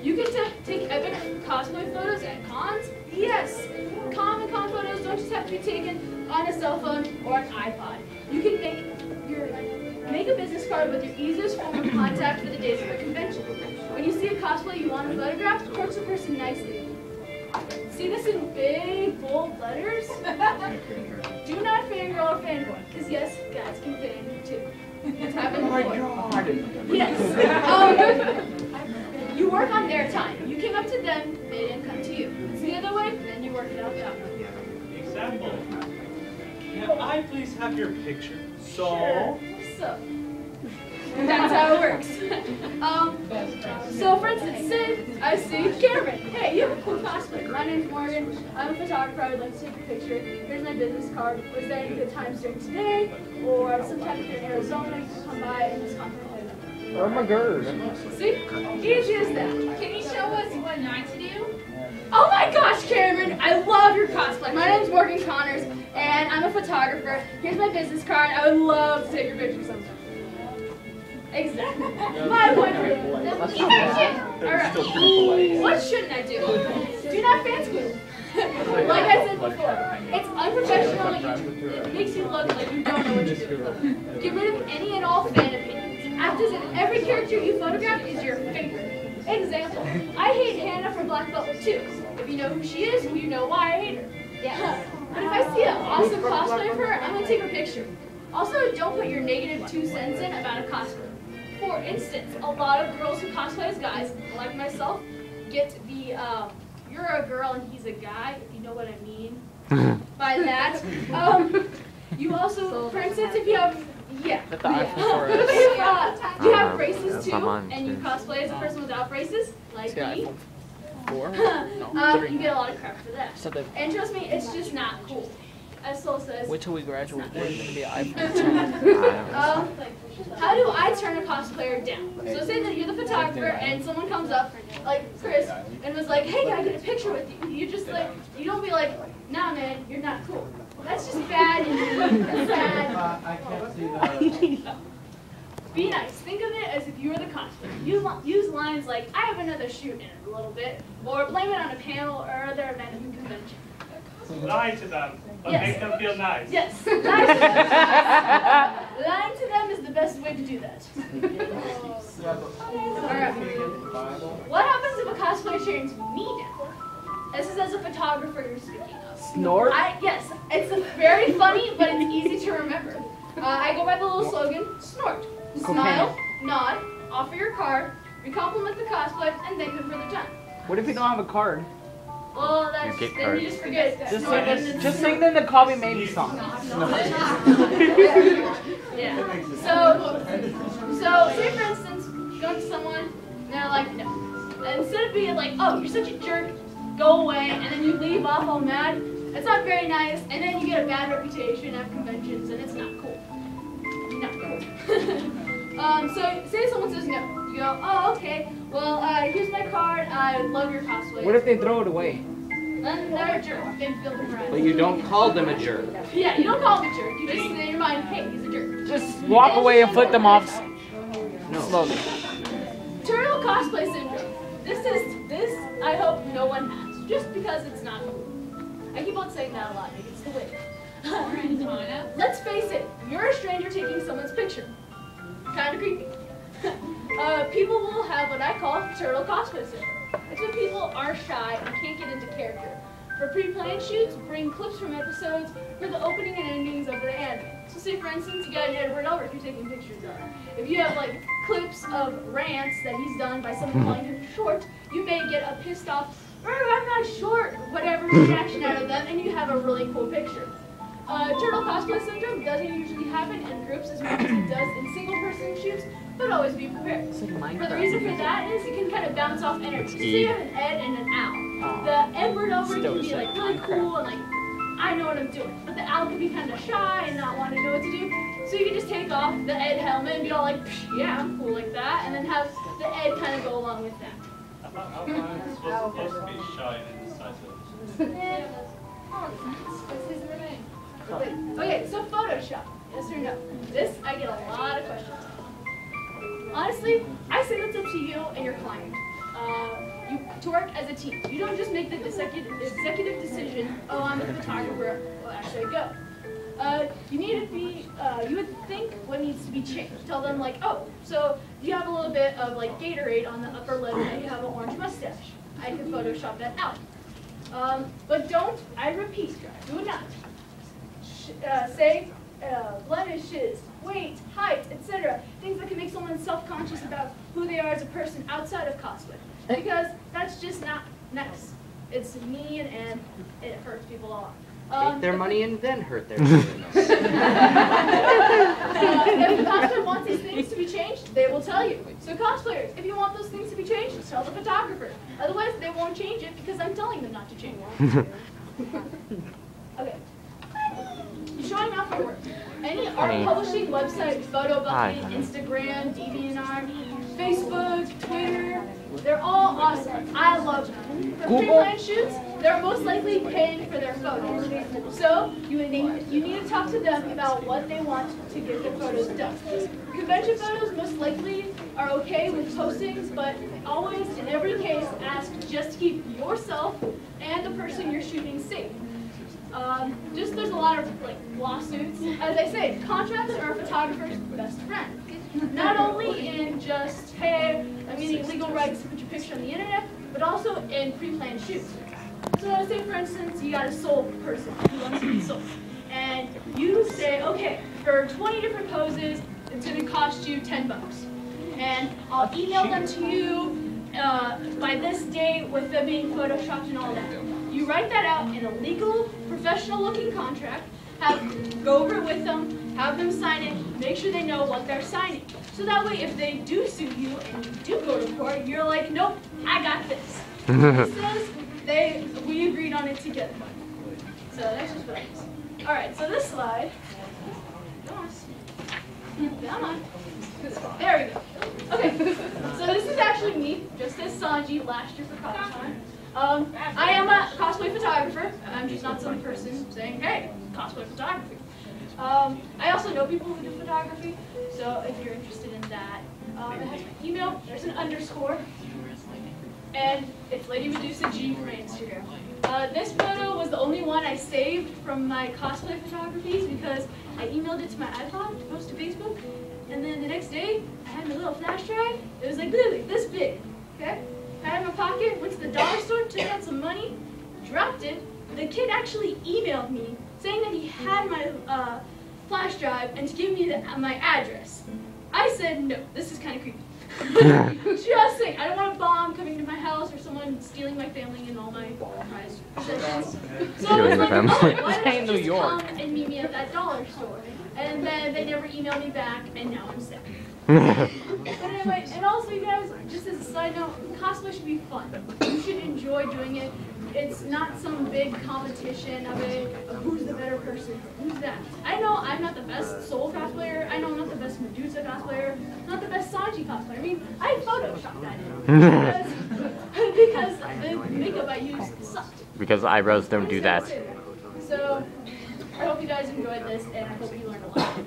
You can take epic cosplay photos at cons. Yes, con photos don't just have to be taken on a cell phone or an iPod. You can make a business card with your easiest form of contact for the days of the convention. When you see a cosplay you want to photograph, approach the person nicely. See this in big, bold letters? Do not fangirl or fanboy, because yes, guys can fan you too. It's happened before. Oh my god! Yes. You work on their time. You came up to them, they didn't come to you. It's the other way, then you work it out that way. Example. Can I please have your picture? So? Sure. So. That's how it works. So for instance, say I see Cameron. Hey, you have a cool cosplay. My name's Morgan. I'm a photographer. I would like to take a picture. Here's my business card. Was there any good times during today? Or sometime if you're in Arizona, you can come by and just contemplate them. Oh my god. See? Easy as that. Can you show us what not to do? Oh my gosh, Cameron! I love your cosplay. My name's Morgan Connors, and I'm a photographer. Here's my business card. I would love to take your picture sometime. Exactly. My boyfriend. Alright. What shouldn't I do? Do not fan squeal. Like I said before, it's unprofessional. It makes you look like you don't know what you're doing. Get rid of any and all fan opinions. Act as if every character you photograph is your favorite. Example, I hate Hannah from Black Butler 2. If you know who she is, you know why I hate her. Yeah. But if I see an awesome cosplay of her, I'm going to take a picture. Also, don't put your negative 2 cents in about a cosplay. For instance, a lot of girls who cosplay as guys, like myself, get the, you're a girl and he's a guy, if you know what I mean by that. You also, for instance, if you have, you have braces too, and you cosplay as a person without braces, like me, you get a lot of crap for that. And trust me, it's just not cool. As Sol says. Wait till we graduate. We're going to be an iPhone 10. How do I turn a cosplayer down? So say that you're the photographer and someone comes up, like Chris, and was like, hey, can I get a picture with you? You just like, you don't be like, nah man, you're not cool. That's just bad. That's bad. Be nice. Think of it as if you were the cosplayer. Use lines like, I have another shoot in a little bit, or blame it on a panel or other event in convention. Lie to them, but make them feel nice. Yes. Lying to them is the best way to do that. Alright. What happens if a cosplayer turns me down? This is as a photographer you're speaking of. Snort? Yes. It's very funny, but it's easy to remember. I go by the little slogan, snort. Smile, nod, offer your card, we compliment the cosplay, and thank them for their time. What if you don't have a card? Well, then you just forget. Just sing them the Call Me Maybe song. Yeah. So say for instance, you go to someone, and they're like, no. And instead of being like, oh, you're such a jerk, go away, and then you leave off all mad, it's not very nice, and then you get a bad reputation at conventions, and it's not cool. Not cool. So say someone says no. You go, oh, okay, well, here's my card, I love your cosplay. What if they throw it away? Then they're a jerk, and feel different. But you don't call them a jerk. Yeah, you don't call him a jerk, you just say in your mind, hey, he's a jerk. Just walk away and flick them off slowly. Turtle cosplay syndrome. This I hope no one has, just because it's not cool. I keep on saying that a lot, maybe it's the way. Let's face it, you're a stranger taking someone's picture. Kind of creepy. People will have what I call turtle cosplay syndrome. It's when people are shy and can't get into character. For pre-planned shoots, bring clips from episodes for the opening and endings of the anime. So say for instance, you got an Edward Elric you're taking pictures of. If you have like clips of rants that he's done by someone calling him short, you may get a pissed off, I'm not short, whatever reaction out of them, and you have a really cool picture. Turtle cosplay syndrome doesn't usually happen in groups as much as it does in single-person shoots, but always be prepared. For the reason for that is it can kind of bounce off energy. So you have an Ed and an Al. The Edward Elric can be like really cool and like, I know what I'm doing. But the Al can be kind of shy and not want to know what to do. So you can just take off the Ed helmet and be all like, yeah, I'm cool like that, and then have the Ed kind of go along with that. I thought I'm supposed to be shy and indecisive. Okay, so Photoshop, yes or no? This, I get a lot of questions on. Honestly, I say that's up to you and your client. to work as a team. You don't just make the executive decision, oh, I'm a photographer, well, actually go. You need to be, you would think what needs to be changed. Tell them like, oh, so you have a little bit of like Gatorade on the upper lip and you have an orange mustache. I can Photoshop that out. But don't, I repeat, do not say blemishes, weight, height, etc. Things that can make someone self-conscious about who they are as a person outside of cosplay. Because that's just not nice. It's mean and it hurts people a lot. Take their money and then hurt their feelings. If the cosplayer wants these things to be changed, they will tell you. So cosplayers, if you want those things to be changed, tell the photographer. Otherwise, they won't change it because I'm telling them not to change it. Okay. Showing off your work. Any art publishing website, PhotoBucket, Instagram, DeviantArt, Facebook, Twitter, they're all awesome. I love them. For pre-planned shoots, they're most likely paying for their photos. So you need to talk to them about what they want to get their photos done. Convention photos most likely are okay with postings, but always, in every case, ask just to keep yourself and the person you're shooting safe. There's a lot of like lawsuits. As I say, contracts are a photographer's best friend. Not only in just, hey, I'm getting legal rights to put your picture on the internet, but also in pre-planned shoots. So say for instance, you got a soul person who wants to be sold. And you say, okay, for 20 different poses, it's gonna cost you $10. And I'll email them to you by this date with them being photoshopped and all that. You write that out in a legal, professional-looking contract, go over it with them, have them sign it, make sure they know what they're signing. So that way, if they do sue you and you do go to court, you're like, nope, I got this. It says we agreed on it together. So that's just what it is. All right, so this slide, come on. There we go. Okay, so this is actually me, just as Sanji last year for Comic-Con. I am a cosplay photographer. I'm just not some person saying, hey, cosplay photography. I also know people who do photography, so if you're interested in that, I have my email, there's an underscore, and it's Lady Medusa G for my Instagram. This photo was the only one I saved from my cosplay photographies because I emailed it to my iPod to post to Facebook, and then the next day, I had my little flash drive. It was like literally this big, okay? I had it in my pocket, went to the dollar store, took out some money, dropped it. The kid actually emailed me saying that he had my flash drive and to give me my address. I said, no, this is kind of creepy. Just saying, I don't want a bomb coming to my house or someone stealing my family and all my prized possessions. So I was like, oh, why don't you just come and meet me at that dollar store? And then they never emailed me back, and now I'm sad. But anyway, and also you guys, just as a side note, cosplay should be fun. You should enjoy doing it. It's not some big competition of it, of who's the better person, who's that. I know I'm not the best Soul cosplayer, I know I'm not the best Medusa cosplayer, not the best Sanji cosplayer. I mean, I photoshopped that in because the makeup I used sucked. Because eyebrows don't do that. So, I hope you guys enjoyed this, and I hope you learned a lot.